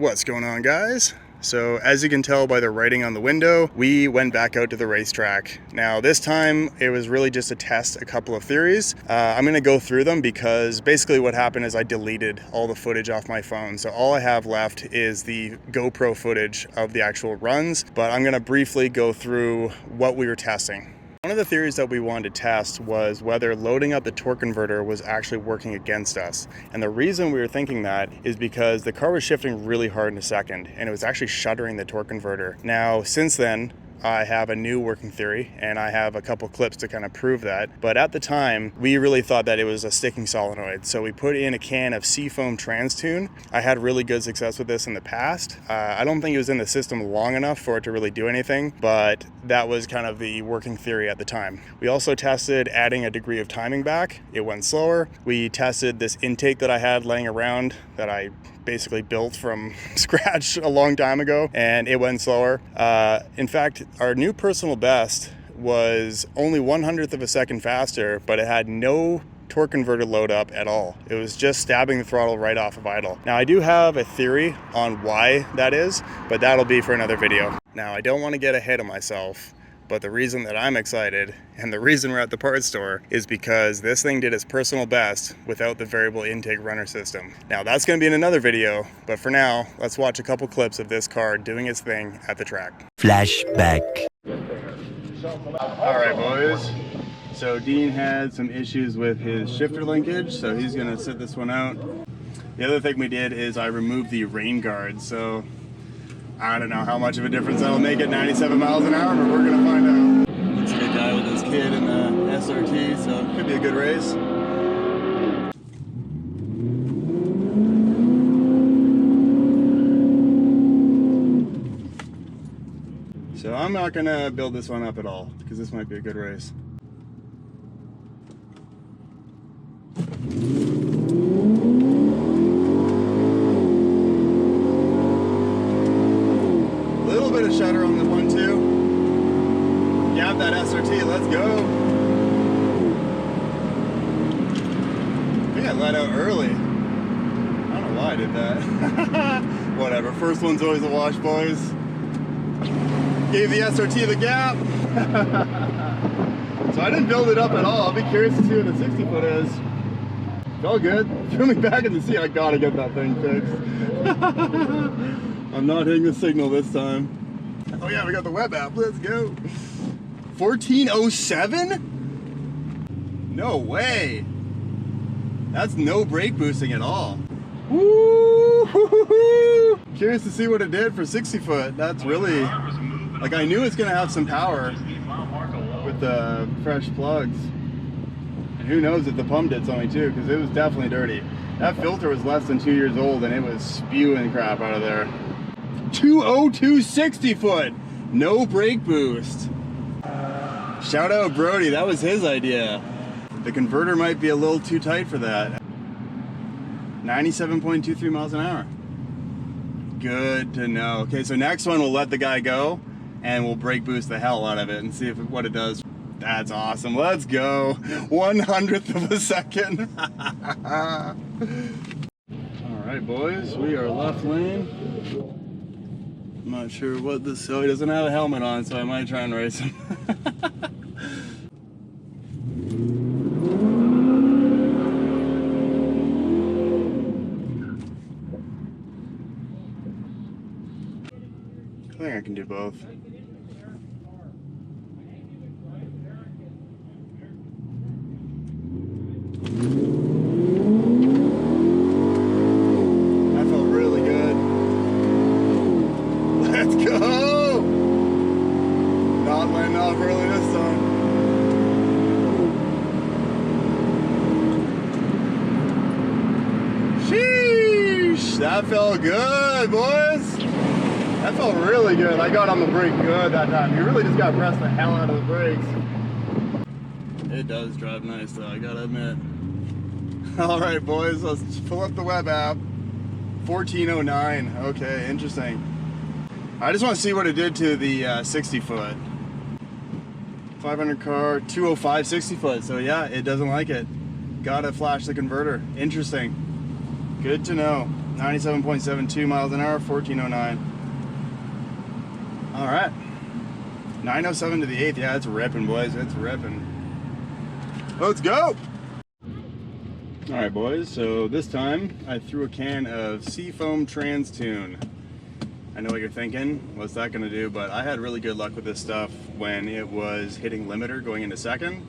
What's going on, guys? So as you can tell by the writing on the window, we went back out to the racetrack. Now this time it was really just to test a couple of theories. I'm going to go through them because basically what happened is I deleted all the footage off my phone. So all I have left is the GoPro footage of the actual runs, but I'm going to briefly go through what we were testing. One of the theories that we wanted to test was whether loading up the torque converter was actually working against us. And the reason we were thinking that is because the car was shifting really hard in a second and it was actually shuttering the torque converter. Now, since then, I have a new working theory and I have a couple clips to kind of prove that. But at the time, we really thought that it was a sticking solenoid. So we put in a can of Seafoam Trans-Tune. I had really good success with this in the past. I don't think it was in the system long enough for it to really do anything, but that was kind of the working theory at the time. We also tested adding a degree of timing back. It went slower. We tested this intake that I had laying around that I basically built from scratch a long time ago, and it went slower. In fact, our new personal best was only 1/100th of a second faster, but it had no torque converter load up at all. It was just stabbing the throttle right off of idle. Now I do have a theory on why that is, but that'll be for another video. Now I don't want to get ahead of myself, but the reason that I'm excited and the reason we're at the parts store is because this thing did its personal best without the variable intake runner system. Now that's going to be in another video, but for now, let's watch a couple clips of this car doing its thing at the track. Flashback. All right, boys. So Dean had some issues with his shifter linkage, so he's going to sit this one out. The other thing we did is I removed the rain guard, so I don't know how much of a difference that'll make at 97 miles an hour, but we're gonna find out. Looks like a guy with his kid in the SRT, so it could be a good race. So I'm not gonna build this one up at all, because this might be a good race. Bit of shutter on this one too. Gap that SRT, let's go. I think I let out early. I don't know why I did that. Whatever, first one's always a wash, boys. Gave the SRT the gap. So I didn't build it up at all. I'll be curious to see what the 60 foot is. Felt good. Threw me back in the seat. I gotta get that thing fixed. I'm not hitting the signal this time. Oh yeah, we got the web app, let's go. 1407? No way. That's no brake boosting at all. Woo! Curious to see what it did for 60 foot. That's really, like, I knew it's gonna have some power with the fresh plugs. And who knows if the pump did something too, because it was definitely dirty. That filter was less than 2 years old and it was spewing crap out of there. 202 60 foot, no brake boost. Shout out Brody, that was his idea. The converter might be a little too tight for that. 97.23 miles an hour. Good to know. Okay, so next one we'll let the guy go and we'll brake boost the hell out of it and see what it does. That's awesome, let's go. 1/100th of a second. All right, boys, we are left lane. I'm not sure what this, so he doesn't have a helmet on, so I might try and race him. I think I can do both. That felt really good. Let's go! Not letting off early this time. Sheesh! That felt good, boys! That felt really good. I got on the brake good that time. You really just got to press the hell out of the brakes. It does drive nice though, I gotta admit. Alright boys, let's pull up the web app. 1409, okay, interesting. I just want to see what it did to the 60 foot. 500 car, 205 60 foot, so yeah, it doesn't like it. Gotta flash the converter. Interesting. Good to know. 97.72 miles an hour, 1409. All right. 907 to the 8th. Yeah, it's ripping, boys. It's ripping. Let's go. All right, boys. So this time I threw a can of Seafoam Trans Tune. I know what you're thinking. What's that going to do? But I had really good luck with this stuff when it was hitting limiter going into second.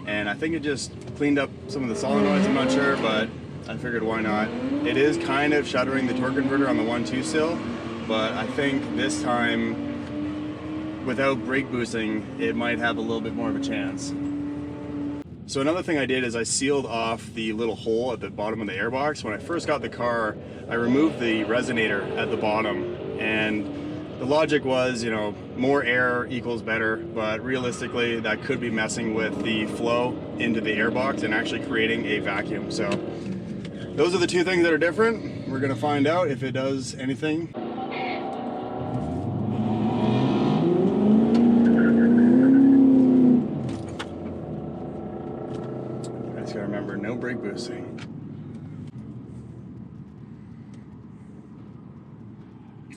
And I think it just cleaned up some of the solenoids. I'm not sure, but I figured why not. It is kind of shuttering the torque converter on the 1.2 still, but I think this time, without brake boosting, it might have a little bit more of a chance. So another thing I did is I sealed off the little hole at the bottom of the airbox. When I first got the car, I removed the resonator at the bottom, and the logic was, you know, more air equals better, but realistically that could be messing with the flow into the airbox and actually creating a vacuum. So those are the two things that are different. We're gonna find out if it does anything. I just gotta remember, no brake boosting.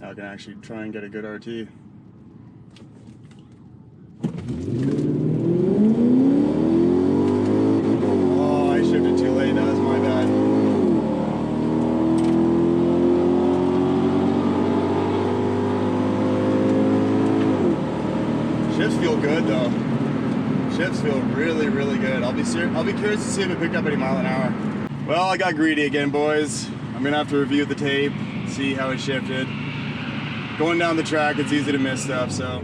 I can actually try and get a good RT. Oh, I shifted too late. That was my bad. Shifts feel good though. Shifts feel really, really good. I'll be curious to see if it picked up any mile an hour. Well, I got greedy again, boys. I'm gonna have to review the tape, see how it shifted. Going down the track, it's easy to miss stuff, so.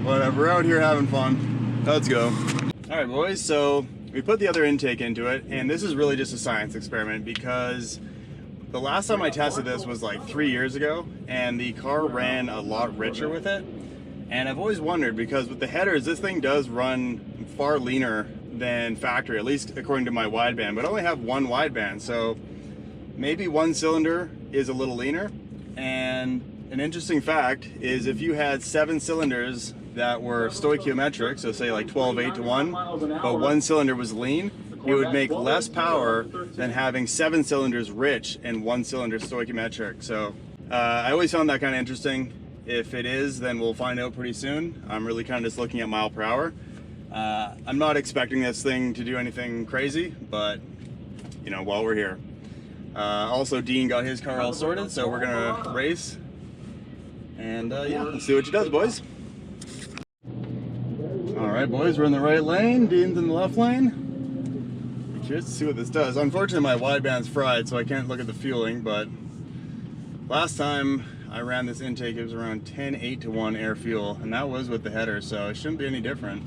Whatever, we're out here having fun. Let's go. All right, boys, so we put the other intake into it, and this is really just a science experiment because the last time I tested this was like 3 years ago, and the car ran a lot richer with it. And I've always wondered, because with the headers, this thing does run far leaner than factory, at least according to my wideband, but I only have one wideband, so maybe one cylinder is a little leaner. And an interesting fact is if you had 7 cylinders that were stoichiometric, so say like 12/8 to 1, but one cylinder was lean, it would make less power than having 7 cylinders rich and one cylinder stoichiometric. So I always found that kind of interesting. If it is, then we'll find out pretty soon. I'm really kind of just looking at mile per hour. I'm not expecting this thing to do anything crazy, but you know, while we're here. Also, Dean got his car all sorted, so we're gonna race. And yeah, let's see what she does, boys. All right, boys, we're in the right lane. Dean's in the left lane. Be curious to see what this does. Unfortunately, my wideband's fried, so I can't look at the fueling, but last time I ran this intake, it was around 10/8 to 1 air fuel, and that was with the header, so it shouldn't be any different.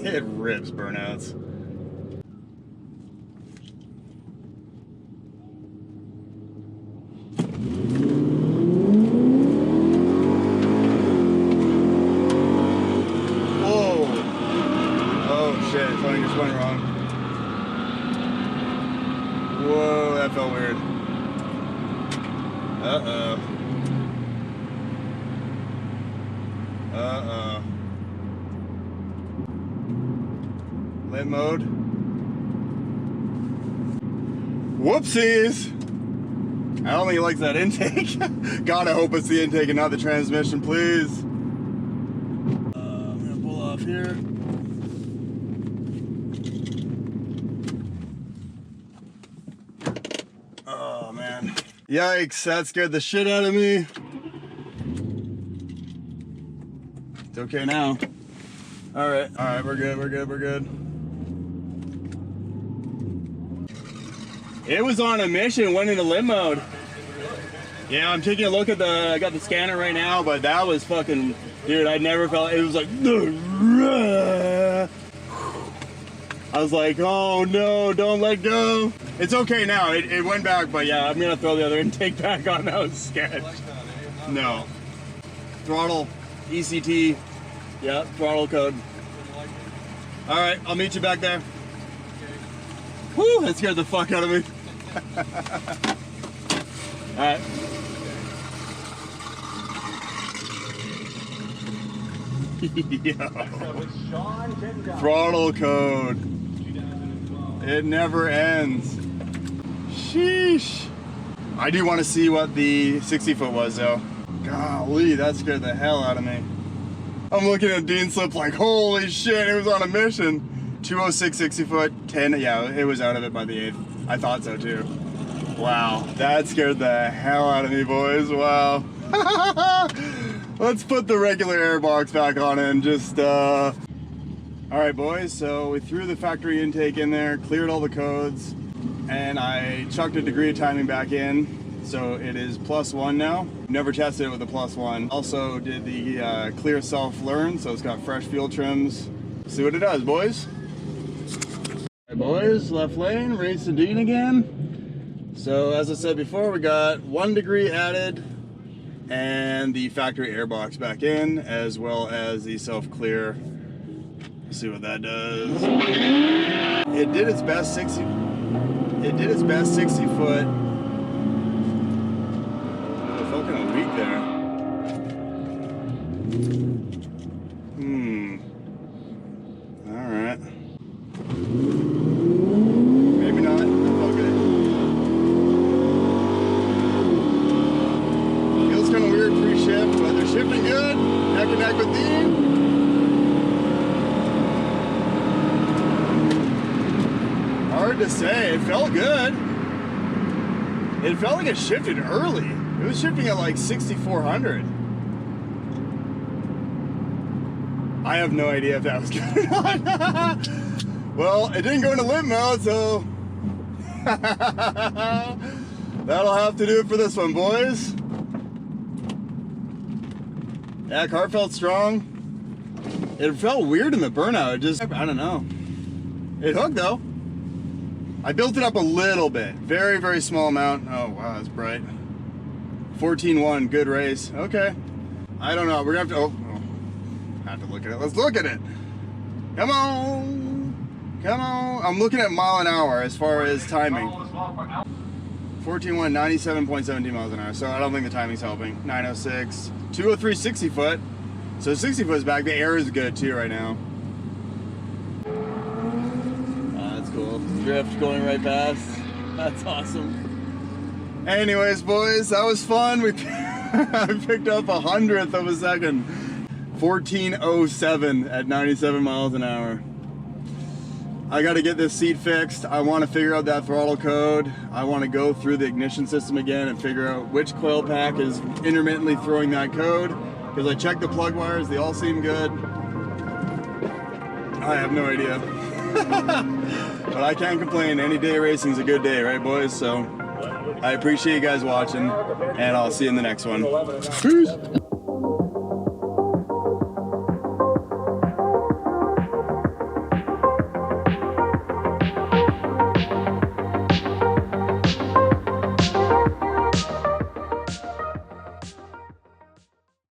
It rips burnouts. Whoa! Oh shit, something just went wrong. Whoa, that felt weird. Uh-oh. Uh-oh. Lit mode. Whoopsies! I don't think he likes that intake. God, I hope it's the intake and not the transmission, please. I'm gonna pull off here. Oh man. Yikes, that scared the shit out of me. It's okay now. Alright, we're good, we're good, we're good. It was on a mission, went into limp mode. Yeah, I'm taking a look at I got the scanner right now, but that was fucking, dude, I never felt, it was like, I was like, oh no, don't let go. It's okay now, it went back, but yeah, I'm gonna throw the other intake back on. That was sketch. No. Throttle, ECT, yeah, throttle code. All right, I'll meet you back there. Whew, that scared the fuck out of me. All right. Throttle code. It never ends. Sheesh. I do want to see what the 60 foot was though. Golly, that scared the hell out of me. I'm looking at Dean slip like, holy shit, it was on a mission. 206 60 foot, 10, yeah, it was out of it by the 8th. I thought so too. Wow, that scared the hell out of me, boys, wow. Let's put the regular airbox back on and just, all right, boys, so we threw the factory intake in there, cleared all the codes, and I chucked a degree of timing back in. So it is +1 now. Never tested it with a +1. Also did the clear self-learn, so it's got fresh fuel trims. See what it does, boys. All right, boys, left lane, race to Dean again. So as I said before, we got 1 degree added and the factory airbox back in, as well as the self-clear. See what that does. It did its best 60 foot. Felt kind of weak there. Alright. Maybe not. Felt good. Feels kind of weird pre-shift, but they're shifting good. Neck and neck with Dean. Hard to say. It felt good. It felt like it shifted early. It was shifting at like 6,400. I have no idea if that was good or not. Well, it didn't go into limp mode, so that'll have to do it for this one, boys. Yeah, car felt strong. It felt weird in the burnout. It just, I don't know. It hooked though. I built it up a little bit. Very, very small amount. Oh, wow, that's bright. 14-1, good race. Okay. I don't know. We're gonna have to, have to look at it. Let's look at it. Come on. Come on. I'm looking at mile an hour as far as timing. 14-1, 97.17 miles an hour. So I don't think the timing's helping. 906, 203, 60 foot. So 60 foot is back. The air is good too right now. That's cool. Drift going right past. That's awesome. Anyways, boys, that was fun. I picked up 100th of a second. 1407 at 97 miles an hour. I got to get this seat fixed. I want to figure out that throttle code. I want to go through the ignition system again and figure out which coil pack is intermittently throwing that code. Because I checked the plug wires, they all seem good. I have no idea. But I can't complain. Any day racing is a good day, right, boys? So I appreciate you guys watching, and I'll see you in the next one. Peace.